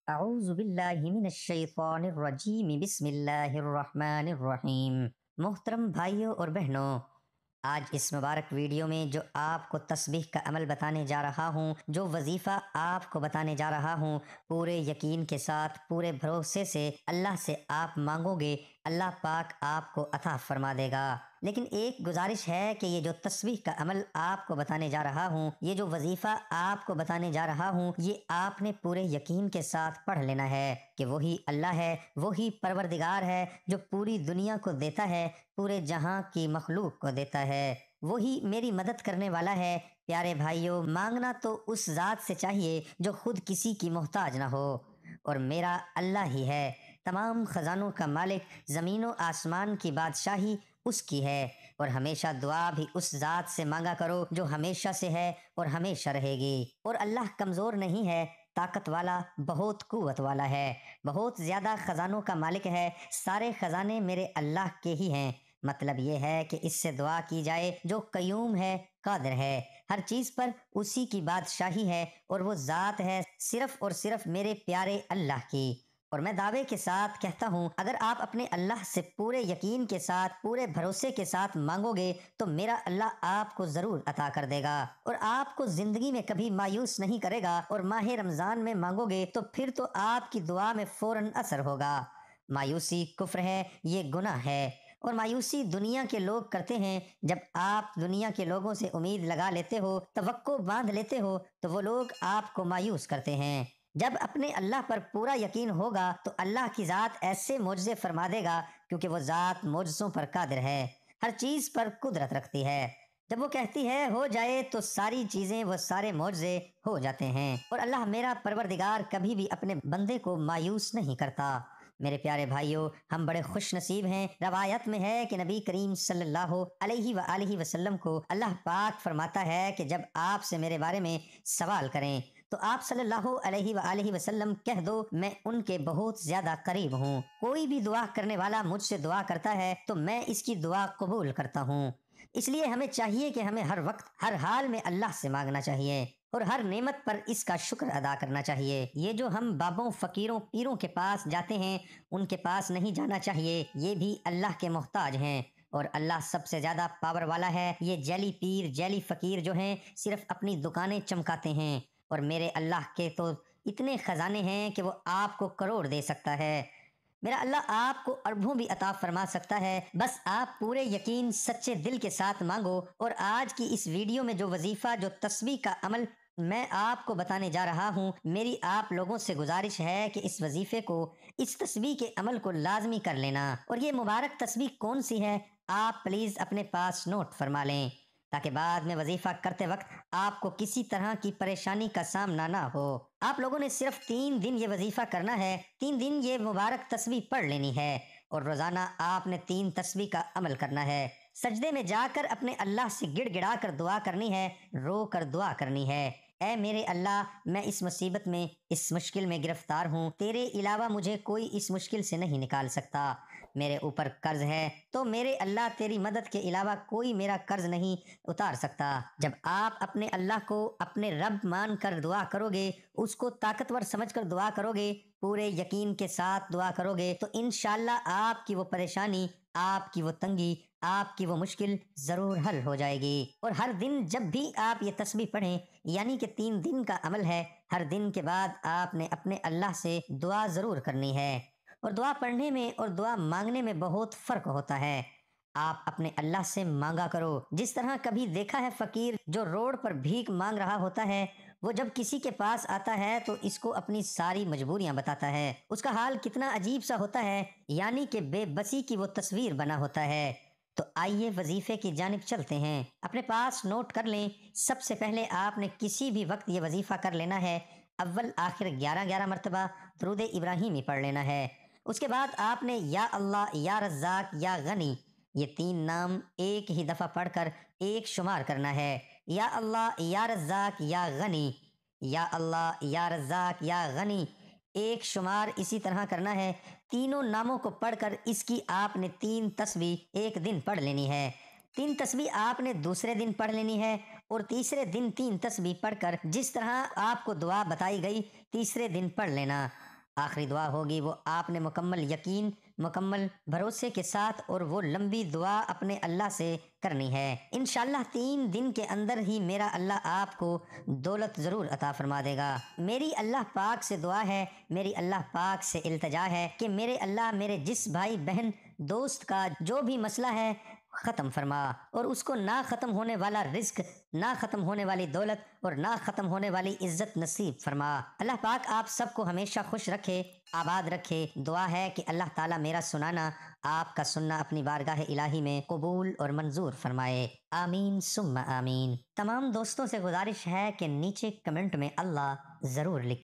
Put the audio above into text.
اعوذ باللہ من الشیطان الرجیم بسم اللہ الرحمن الرحیم۔ محترم بھائیوں اور بہنوں، آج اس مبارک ویڈیو میں جو آپ کو تسبیح کا عمل بتانے جا رہا ہوں، جو وظیفہ آپ کو بتانے جا رہا ہوں، پورے یقین کے ساتھ پورے بھروسے سے اللہ سے آپ مانگو گے، اللہ پاک آپ کو عطا فرما دے گا۔ لیکن ایک گزارش ہے کہ یہ جو تسبیح کا عمل آپ کو بتانے جا رہا ہوں، یہ جو وظیفہ آپ کو بتانے جا رہا ہوں، یہ آپ نے پورے یقین کے ساتھ پڑھ لینا ہے کہ وہی اللہ ہے، وہی پروردگار ہے جو پوری دنیا کو دیتا ہے، پورے جہاں کی مخلوق کو دیتا ہے، وہی میری مدد کرنے والا ہے۔ پیارے بھائیوں، مانگنا تو اس ذات سے چاہیے جو خود کسی کی محتاج نہ ہو، اور میرا اللہ ہی ہے، تمام خزانوں کا مالک، زمین و آسمان کی بادشاہی اس کی ہے، اور ہمیشہ دعا بھی اس ذات سے مانگا کرو جو ہمیشہ سے ہے اور ہمیشہ رہے گی۔ اور اللہ کمزور نہیں ہے، طاقت والا، بہت قوت والا ہے، بہت زیادہ خزانوں کا مالک ہے، سارے خزانے میرے اللہ کے ہی ہیں۔ مطلب یہ ہے کہ اس سے دعا کی جائے جو قیوم ہے، قادر ہے، ہر چیز پر اسی کی بادشاہی ہے، اور وہ ذات ہے صرف اور صرف میرے پیارے اللہ کی۔ اور میں دعوے کے ساتھ کہتا ہوں، اگر آپ اپنے اللہ سے پورے یقین کے ساتھ، پورے بھروسے کے ساتھ مانگو گے تو میرا اللہ آپ کو ضرور عطا کر دے گا، اور آپ کو زندگی میں کبھی مایوس نہیں کرے گا۔ اور ماہ رمضان میں مانگو گے تو پھر تو آپ کی دعا میں فوراً اثر ہوگا۔ مایوسی کفر ہے، یہ گناہ ہے، اور مایوسی دنیا کے لوگ کرتے ہیں۔ جب آپ دنیا کے لوگوں سے امید لگا لیتے ہو، توقع باندھ لیتے ہو، تو وہ لوگ آپ کو مایوس کرتے ہیں۔ جب اپنے اللہ پر پورا یقین ہوگا تو اللہ کی ذات ایسے معجزے فرما دے گا، کیونکہ وہ ذات معجزوں پر قادر ہے، ہر چیز پر قدرت رکھتی ہے۔ جب وہ کہتی ہے ہو جائے تو ساری چیزیں، وہ سارے معجزے ہو جاتے ہیں، اور اللہ میرا پروردگار کبھی بھی اپنے بندے کو مایوس نہیں کرتا۔ میرے پیارے بھائیوں، ہم بڑے خوش نصیب ہیں۔ روایت میں ہے کہ نبی کریم صلی اللہ علیہ وآلہ وسلم کو اللہ پاک فرماتا ہے کہ جب آپ سے میرے بارے میں سوال کریں تو آپ صلی اللہ علیہ وآلہ وسلم کہہ دو میں ان کے بہت زیادہ قریب ہوں۔ کوئی بھی دعا کرنے والا مجھ سے دعا کرتا ہے تو میں اس کی دعا قبول کرتا ہوں۔ اس لیے ہمیں چاہیے کہ ہمیں ہر وقت، ہر حال میں اللہ سے مانگنا چاہیے، اور ہر نعمت پر اس کا شکر ادا کرنا چاہیے۔ یہ جو ہم بابوں، فقیروں، پیروں کے پاس جاتے ہیں، ان کے پاس نہیں جانا چاہیے، یہ بھی اللہ کے محتاج ہیں، اور اللہ سب سے زیادہ پاور والا ہے۔ یہ جیلی پیر، جیلی فقیر جو ہیں، صرف اپنی دکانیں چمکاتے ہیں، اور میرے اللہ کے تو اتنے خزانے ہیں کہ وہ آپ کو کروڑ دے سکتا ہے۔ میرا اللہ آپ کو اربوں بھی عطا فرما سکتا ہے، بس آپ پورے یقین، سچے دل کے ساتھ مانگو۔ اور آج کی اس ویڈیو میں جو وظیفہ، جو تسبیح کا عمل میں آپ کو بتانے جا رہا ہوں، میری آپ لوگوں سے گزارش ہے کہ اس وظیفے کو، اس تسبیح کے عمل کو لازمی کر لینا۔ اور یہ مبارک تسبیح کون سی ہے، آپ پلیز اپنے پاس نوٹ فرما لیں، تاکہ بعد میں وظیفہ کرتے وقت آپ کو کسی طرح کی پریشانی کا سامنا نہ ہو۔ آپ لوگوں نے صرف 3 دن یہ وظیفہ کرنا ہے، 3 دن یہ مبارک تسبیح پڑھ لینی ہے، اور روزانہ آپ نے 3 تسبیح کا عمل کرنا ہے۔ سجدے میں جا کر اپنے اللہ سے گڑ گڑا کر دعا کرنی ہے، رو کر دعا کرنی ہے۔ اے میرے اللہ، میں اس مصیبت میں، اس مشکل میں گرفتار ہوں، تیرے علاوہ مجھے کوئی اس مشکل سے نہیں نکال سکتا۔ میرے اوپر قرض ہے تو میرے اللہ تیری مدد کے علاوہ کوئی میرا قرض نہیں اتار سکتا۔ جب آپ اپنے اللہ کو اپنے رب مان کر دعا کرو گے، اس کو طاقتور سمجھ کر دعا کرو گے، پورے یقین کے ساتھ دعا کرو گے، تو انشاءاللہ آپ کی وہ پریشانی، آپ کی وہ تنگی، آپ کی وہ مشکل ضرور حل ہو جائے گی۔ اور ہر دن جب بھی آپ یہ تسبیح پڑھیں، یعنی کہ 3 دن کا عمل ہے، ہر دن کے بعد آپ نے اپنے اللہ سے دعا ضرور کرنی ہے۔ اور دعا پڑھنے میں اور دعا مانگنے میں بہت فرق ہوتا ہے۔ آپ اپنے اللہ سے مانگا کرو، جس طرح کبھی دیکھا ہے فقیر جو روڈ پر بھیک مانگ رہا ہوتا ہے، وہ جب کسی کے پاس آتا ہے تو اس کو اپنی ساری مجبوریاں بتاتا ہے، اس کا حال کتنا عجیب سا ہوتا ہے، یعنی کہ بے بسی کی وہ تصویر بنا ہوتا ہے۔ تو آئیے وظیفے کی جانب چلتے ہیں، اپنے پاس نوٹ کر لیں۔ سب سے پہلے آپ نے کسی بھی وقت یہ وظیفہ کر لینا ہے، اول آخر 11 مرتبہ درود ابراہیمی پڑھ لینا ہے۔ اس کے بعد آپ نے یا اللہ، یا رزاق، یا غنی، یہ 3 نام ایک ہی دفعہ پڑھ کر ایک شمار کرنا ہے۔ یا اللہ، یا رزاق، یا غنی، یا اللہ، یا رزاق، یا غنی، ایک شمار اسی طرح کرنا ہے۔ تینوں ناموں کو پڑھ کر اس کی آپ نے 3 تسبیح ایک دن پڑھ لینی ہے۔ 3 تسبیح آپ نے دوسرے دن پڑھ لینی ہے، اور تیسرے دن 3 تسبیح پڑھ کر جس طرح آپ کو دعا بتائی گئی تیسرے دن پڑھ لینا۔ آخری دعا ہوگی وہ آپ نے مکمل یقین، مکمل بھروسے کے ساتھ اور وہ لمبی دعا اپنے اللہ سے کرنی ہے۔ انشاءاللہ 3 دن کے اندر ہی میرا اللہ آپ کو دولت ضرور عطا فرما دے گا۔ میری اللہ پاک سے دعا ہے، میری اللہ پاک سے التجا ہے کہ میرے اللہ میرے جس بھائی بہن دوست کا جو بھی مسئلہ ہے ختم فرما، اور اس کو نہ ختم ہونے والا رزق، نہ ختم ہونے والی دولت اور نہ ختم ہونے والی عزت نصیب فرما۔ اللہ پاک آپ سب کو ہمیشہ خوش رکھے، آباد رکھے۔ دعا ہے کہ اللہ تعالیٰ میرا سنانا، آپ کا سننا اپنی بارگاہ الہی میں قبول اور منظور فرمائے۔ آمین ثم آمین۔ تمام دوستوں سے گزارش ہے کہ نیچے کمنٹ میں اللہ ضرور لکھیں۔